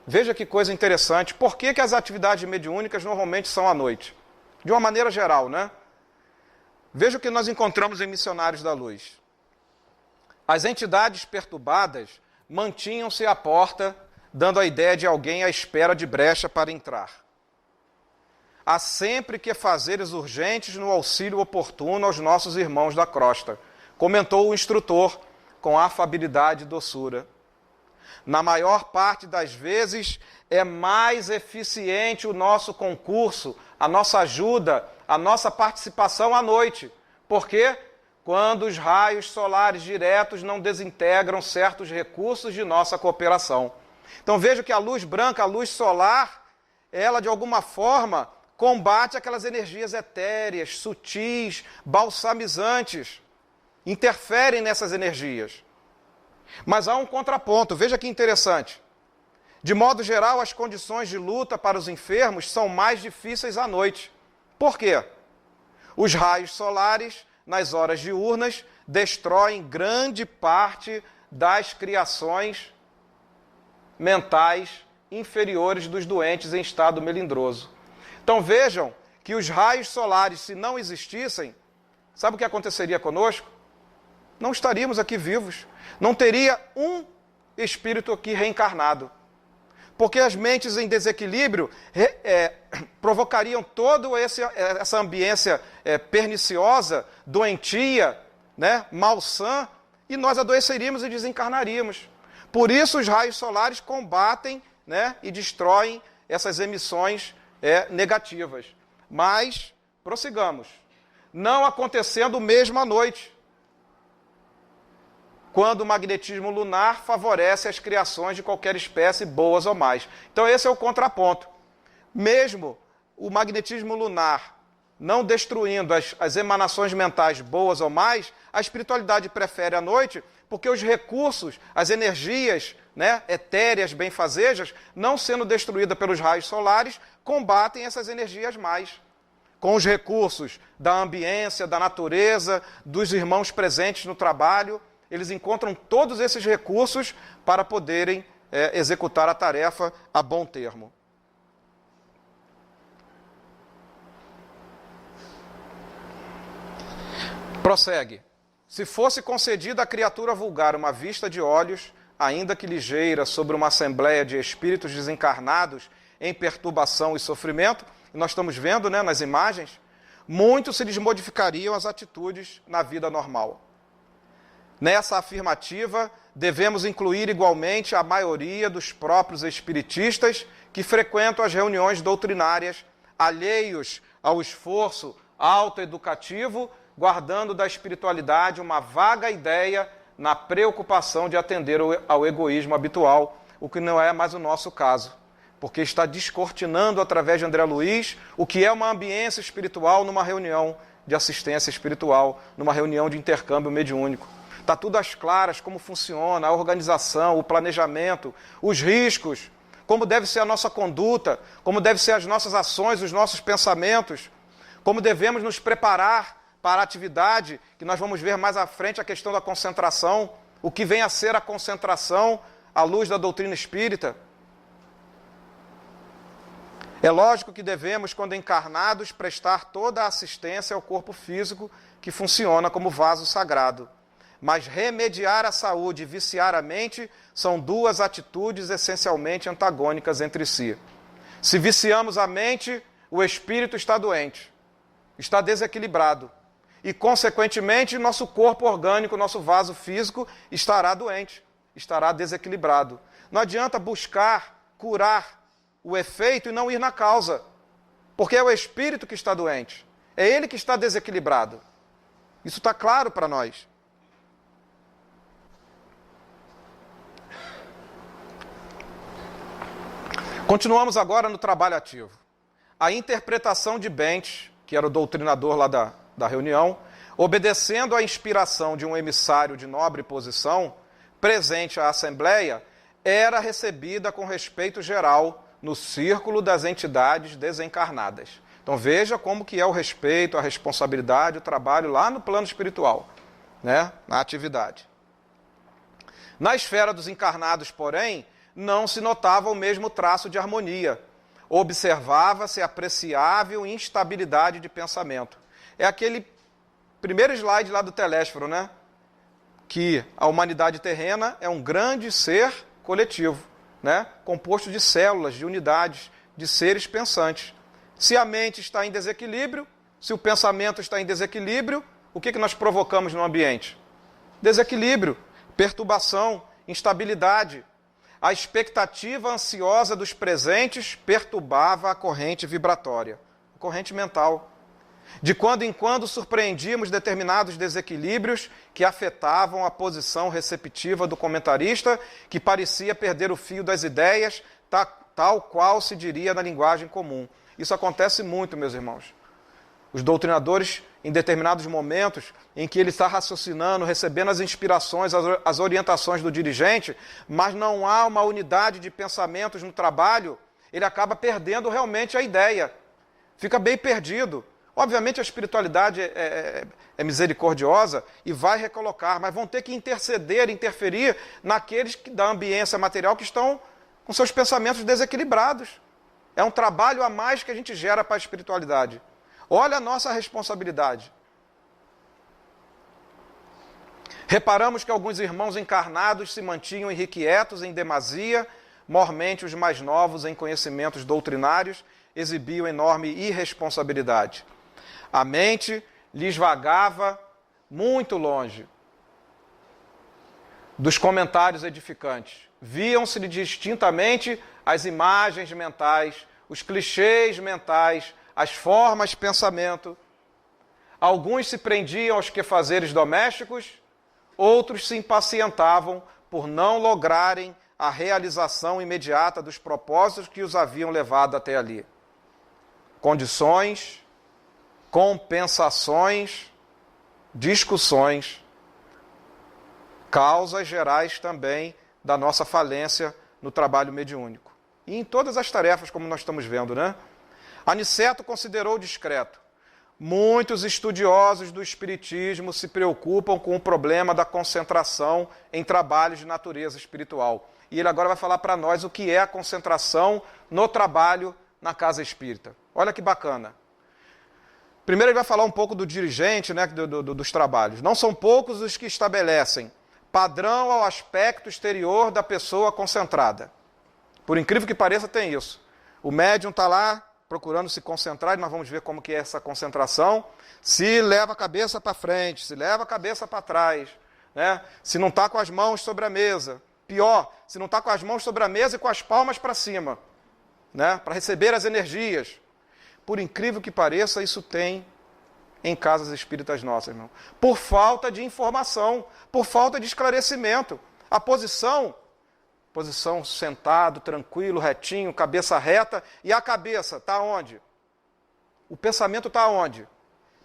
Veja que coisa interessante. Por que as atividades mediúnicas normalmente são à noite? De uma maneira geral, né? Veja o que nós encontramos em Missionários da Luz. As entidades perturbadas mantinham-se à porta, dando a ideia de alguém à espera de brecha para entrar. Há sempre que fazeres urgentes no auxílio oportuno aos nossos irmãos da crosta, comentou o instrutor com afabilidade e doçura. Na maior parte das vezes, é mais eficiente o nosso concurso, a nossa ajuda, a nossa participação à noite. Por quê? Quando os raios solares diretos não desintegram certos recursos de nossa cooperação. Então veja que a luz branca, a luz solar, ela de alguma forma combate aquelas energias etéreas, sutis, balsamizantes, interferem nessas energias. Mas há um contraponto, veja que interessante. De modo geral, as condições de luta para os enfermos são mais difíceis à noite. Por quê? Os raios solares, nas horas diurnas, destroem grande parte das criações mentais inferiores dos doentes em estado melindroso. Então vejam que os raios solares, se não existissem, sabe o que aconteceria conosco? Não estaríamos aqui vivos. Não teria um espírito aqui reencarnado. Porque as mentes em desequilíbrio provocariam toda essa ambiência perniciosa, doentia, malsã, e nós adoeceríamos e desencarnaríamos. Por isso os raios solares combatem e destroem essas emissões negativas. Mas, prossigamos, não acontecendo mesmo à noite, quando o magnetismo lunar favorece as criações de qualquer espécie, boas ou mais. Então esse é o contraponto. Mesmo o magnetismo lunar não destruindo as emanações mentais boas ou mais, a espiritualidade prefere a noite, porque os recursos, as energias etéreas, benfazejas, não sendo destruídas pelos raios solares, combatem essas energias mais. Com os recursos da ambiência, da natureza, dos irmãos presentes no trabalho, eles encontram todos esses recursos para poderem executar a tarefa a bom termo. Prossegue. Se fosse concedida à criatura vulgar uma vista de olhos, ainda que ligeira, sobre uma assembleia de espíritos desencarnados em perturbação e sofrimento, e nós estamos vendo, né, nas imagens, muito se lhes modificariam as atitudes na vida normal. Nessa afirmativa, devemos incluir igualmente a maioria dos próprios espiritistas que frequentam as reuniões doutrinárias, alheios ao esforço autoeducativo, guardando da espiritualidade uma vaga ideia na preocupação de atender ao egoísmo habitual, o que não é mais o nosso caso, porque está descortinando através de André Luiz o que é uma ambiência espiritual numa reunião de assistência espiritual, numa reunião de intercâmbio mediúnico. Está tudo às claras como funciona a organização, o planejamento, os riscos, como deve ser a nossa conduta, como devem ser as nossas ações, os nossos pensamentos, como devemos nos preparar para a atividade, que nós vamos ver mais à frente a questão da concentração, o que vem a ser a concentração à luz da doutrina espírita. É lógico que devemos, quando encarnados, prestar toda a assistência ao corpo físico que funciona como vaso sagrado. Mas remediar a saúde e viciar a mente são duas atitudes essencialmente antagônicas entre si. Se viciamos a mente, o espírito está doente, está desequilibrado. E, consequentemente, nosso corpo orgânico, nosso vaso físico, estará doente, estará desequilibrado. Não adianta buscar curar o efeito e não ir na causa, porque é o espírito que está doente, é ele que está desequilibrado. Isso está claro para nós. Continuamos agora no trabalho ativo. A interpretação de Bentes, que era o doutrinador lá da reunião, obedecendo à inspiração de um emissário de nobre posição, presente à Assembleia, era recebida com respeito geral no círculo das entidades desencarnadas. Então veja como que é o respeito, a responsabilidade, o trabalho lá no plano espiritual, né? Na atividade. Na esfera dos encarnados, porém, não se notava o mesmo traço de harmonia. Observava-se apreciável instabilidade de pensamento. É aquele primeiro slide lá do Telésforo, né? Que a humanidade terrena é um grande ser coletivo, né? Composto de células, de unidades, de seres pensantes. Se a mente está em desequilíbrio, se o pensamento está em desequilíbrio, o que nós provocamos no ambiente? Desequilíbrio, perturbação, instabilidade. A expectativa ansiosa dos presentes perturbava a corrente vibratória, a corrente mental. De quando em quando surpreendíamos determinados desequilíbrios que afetavam a posição receptiva do comentarista, que parecia perder o fio das ideias, tal qual se diria na linguagem comum. Isso acontece muito, meus irmãos. Os doutrinadores, em determinados momentos em que ele está raciocinando, recebendo as inspirações, as orientações do dirigente, mas não há uma unidade de pensamentos no trabalho, ele acaba perdendo realmente a ideia. Fica bem perdido. Obviamente a espiritualidade é misericordiosa e vai recolocar, mas vão ter que interceder, interferir naqueles da ambiência material que estão com seus pensamentos desequilibrados. É um trabalho a mais que a gente gera para a espiritualidade. Olha a nossa responsabilidade. Reparamos que alguns irmãos encarnados se mantinham irrequietos em demasia, mormente os mais novos em conhecimentos doutrinários exibiam enorme irresponsabilidade. A mente lhes vagava muito longe dos comentários edificantes. Viam-se distintamente as imagens mentais, os clichês mentais, as formas de pensamento. Alguns se prendiam aos quefazeres domésticos, outros se impacientavam por não lograrem a realização imediata dos propósitos que os haviam levado até ali. Condições, compensações, discussões, causas gerais também da nossa falência no trabalho mediúnico. E em todas as tarefas, como nós estamos vendo, né? Aniceto considerou discreto. Muitos estudiosos do espiritismo se preocupam com o problema da concentração em trabalhos de natureza espiritual. E ele agora vai falar para nós o que é a concentração no trabalho na casa espírita. Olha que bacana. Primeiro ele vai falar um pouco do dirigente, né, dos trabalhos. Não são poucos os que estabelecem padrão ao aspecto exterior da pessoa concentrada. Por incrível que pareça, tem isso. O médium está lá procurando se concentrar, e nós vamos ver como que é essa concentração. Se leva a cabeça para frente, se leva a cabeça para trás, né? Se não está com as mãos sobre a mesa. Pior, se não está com as mãos sobre a mesa e com as palmas para cima, né? Para receber as energias. Por incrível que pareça, isso tem em casas espíritas nossas, irmão. Por falta de informação, por falta de esclarecimento. A posição sentado, tranquilo, retinho, cabeça reta, e a cabeça está onde? O pensamento está onde?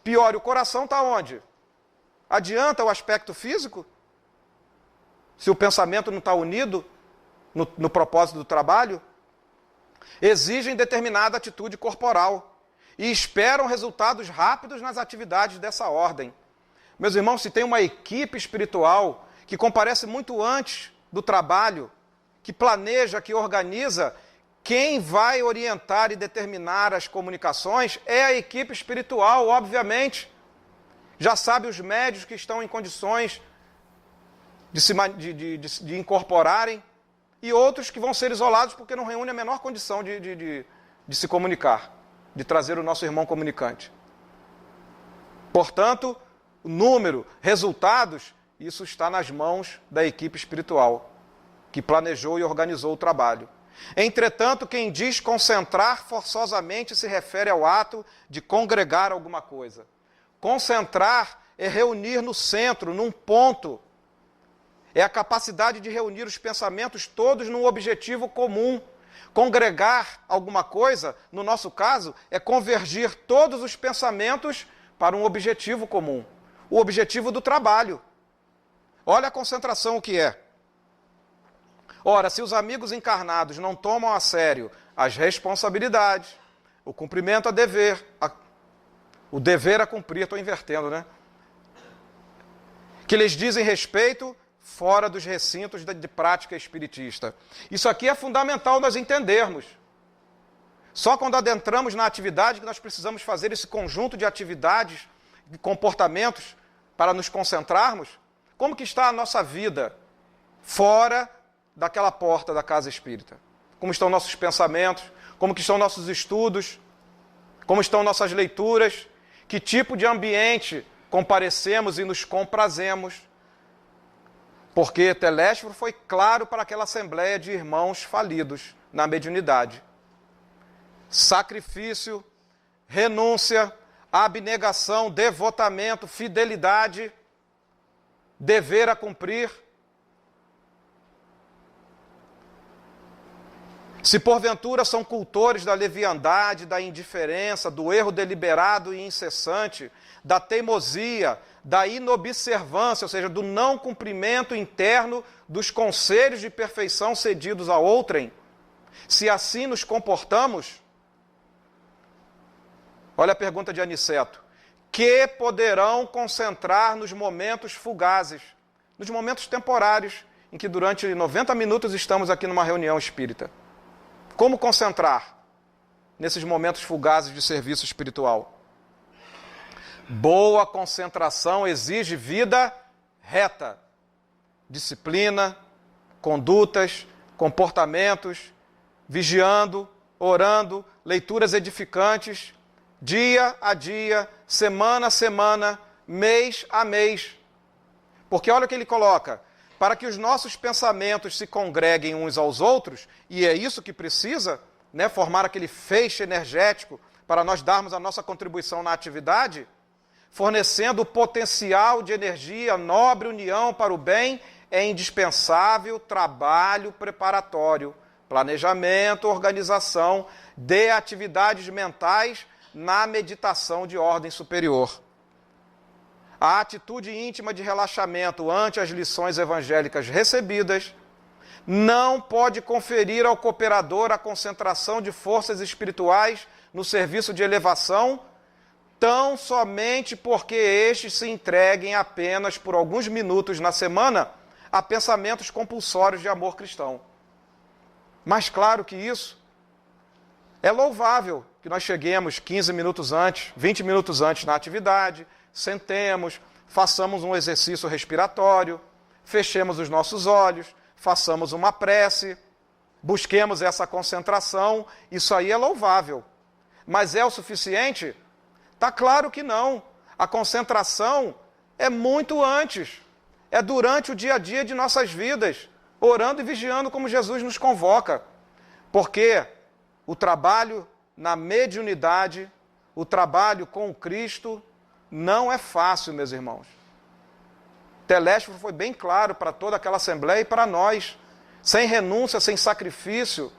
Pior, o coração está onde? Adianta o aspecto físico? Se o pensamento não está unido no propósito do trabalho? Exigem determinada atitude corporal e esperam resultados rápidos nas atividades dessa ordem. Meus irmãos, se tem uma equipe espiritual que comparece muito antes do trabalho, que planeja, que organiza, quem vai orientar e determinar as comunicações é a equipe espiritual, obviamente. Já sabe os médios que estão em condições de incorporarem, e outros que vão ser isolados porque não reúnem a menor condição de se comunicar, de trazer o nosso irmão comunicante. Portanto, o número, resultados, isso está nas mãos da equipe espiritual, que planejou e organizou o trabalho. Entretanto, quem diz concentrar forçosamente se refere ao ato de congregar alguma coisa. Concentrar é reunir no centro, num ponto. É a capacidade de reunir os pensamentos todos num objetivo comum. Congregar alguma coisa, no nosso caso, é convergir todos os pensamentos para um objetivo comum. O objetivo do trabalho. Olha a concentração o que é. Ora, se os amigos encarnados não tomam a sério as responsabilidades, o cumprimento a dever, o dever a cumprir, estou invertendo, né? Que lhes dizem respeito fora dos recintos de prática espiritista. Isso aqui é fundamental nós entendermos. Só quando adentramos na atividade que nós precisamos fazer esse conjunto de atividades, de comportamentos, para nos concentrarmos, como que está a nossa vida fora daquela porta da casa espírita? Como estão nossos pensamentos? Como que estão nossos estudos? Como estão nossas leituras? Que tipo de ambiente comparecemos e nos comprazemos? Porque Telésforo foi claro para aquela assembleia de irmãos falidos na mediunidade. Sacrifício, renúncia, abnegação, devotamento, fidelidade, dever a cumprir. Se porventura são cultores da leviandade, da indiferença, do erro deliberado e incessante, da teimosia, da inobservância, ou seja, do não cumprimento interno dos conselhos de perfeição cedidos a outrem, se assim nos comportamos, olha a pergunta de Aniceto, que poderão concentrar nos momentos fugazes, nos momentos temporários, em que durante 90 minutos estamos aqui numa reunião espírita. Como concentrar nesses momentos fugazes de serviço espiritual? Boa concentração exige vida reta, disciplina, condutas, comportamentos, vigiando, orando, leituras edificantes, dia a dia, semana a semana, mês a mês. Porque olha o que ele coloca, para que os nossos pensamentos se congreguem uns aos outros, e é isso que precisa, né, formar aquele feixe energético para nós darmos a nossa contribuição na atividade, fornecendo o potencial de energia, nobre união para o bem, é indispensável trabalho preparatório, planejamento, organização de atividades mentais na meditação de ordem superior. A atitude íntima de relaxamento ante as lições evangélicas recebidas não pode conferir ao cooperador a concentração de forças espirituais no serviço de elevação, tão somente porque estes se entreguem apenas por alguns minutos na semana a pensamentos compulsórios de amor cristão. Mas claro que isso é louvável, que que nós cheguemos 15 minutos antes, 20 minutos antes na atividade, sentemos, façamos um exercício respiratório, fechemos os nossos olhos, façamos uma prece, busquemos essa concentração. Isso aí é louvável. Mas é o suficiente? Está claro que não. A concentração é muito antes. É durante o dia a dia de nossas vidas, orando e vigiando como Jesus nos convoca. Porque o trabalho na mediunidade, o trabalho com Cristo, não é fácil, meus irmãos. Telésforo foi bem claro para toda aquela assembleia e para nós. Sem renúncia, sem sacrifício.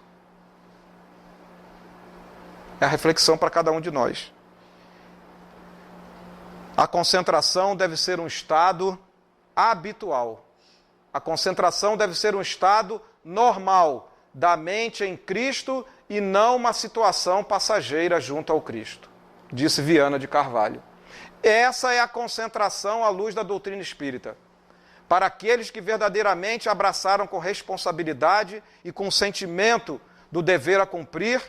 É a reflexão para cada um de nós. A concentração deve ser um estado habitual. A concentração deve ser um estado normal da mente em Cristo e não uma situação passageira junto ao Cristo, disse Viana de Carvalho. Essa é a concentração à luz da doutrina espírita. Para aqueles que verdadeiramente abraçaram com responsabilidade e com sentimento do dever a cumprir,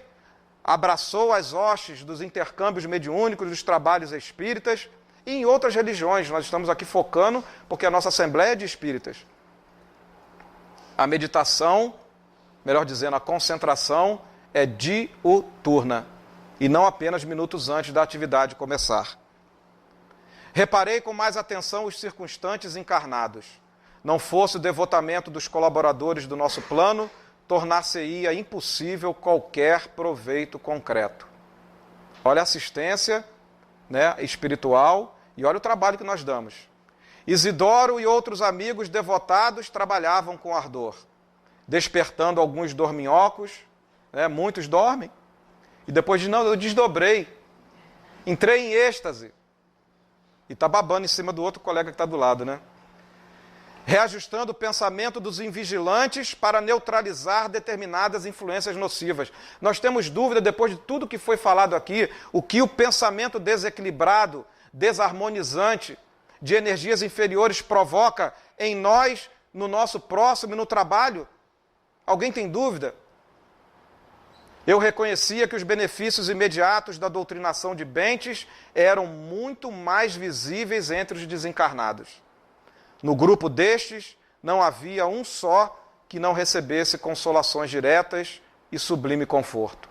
abraçou as hostes dos intercâmbios mediúnicos, dos trabalhos espíritas e em outras religiões. Nós estamos aqui focando porque a nossa assembleia é de espíritas. A meditação, melhor dizendo, a concentração é diuturna e não apenas minutos antes da atividade começar. Reparei com mais atenção os circunstantes encarnados. Não fosse o devotamento dos colaboradores do nosso plano, tornar-se-ia impossível qualquer proveito concreto. Olha a assistência, né, espiritual e olha o trabalho que nós damos. Isidoro e outros amigos devotados trabalhavam com ardor, despertando alguns dorminhocos, né, muitos dormem, e depois não, eu desdobrei, entrei em êxtase, e está babando em cima do outro colega que está do lado, né? Reajustando o pensamento dos invigilantes para neutralizar determinadas influências nocivas. Nós temos dúvida, depois de tudo que foi falado aqui, o que o pensamento desequilibrado, desarmonizante, de energias inferiores provoca em nós, no nosso próximo e no trabalho? Alguém tem dúvida? Eu reconhecia que os benefícios imediatos da doutrinação de Bentes eram muito mais visíveis entre os desencarnados. No grupo destes, não havia um só que não recebesse consolações diretas e sublime conforto.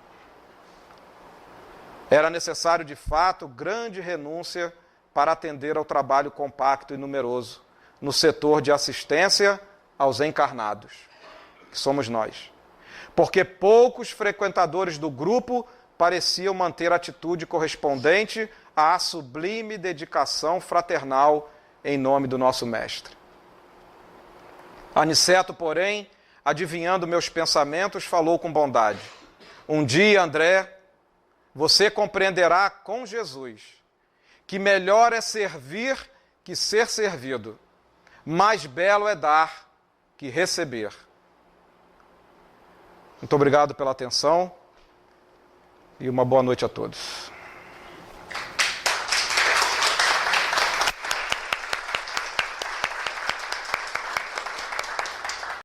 Era necessário, de fato, grande renúncia para atender ao trabalho compacto e numeroso no setor de assistência aos encarnados, que somos nós. Porque poucos frequentadores do grupo pareciam manter a atitude correspondente à sublime dedicação fraternal em nome do nosso Mestre. Aniceto, porém, adivinhando meus pensamentos, falou com bondade. Um dia, André, você compreenderá com Jesus que melhor é servir que ser servido, mais belo é dar que receber. Muito obrigado pela atenção e uma boa noite a todos.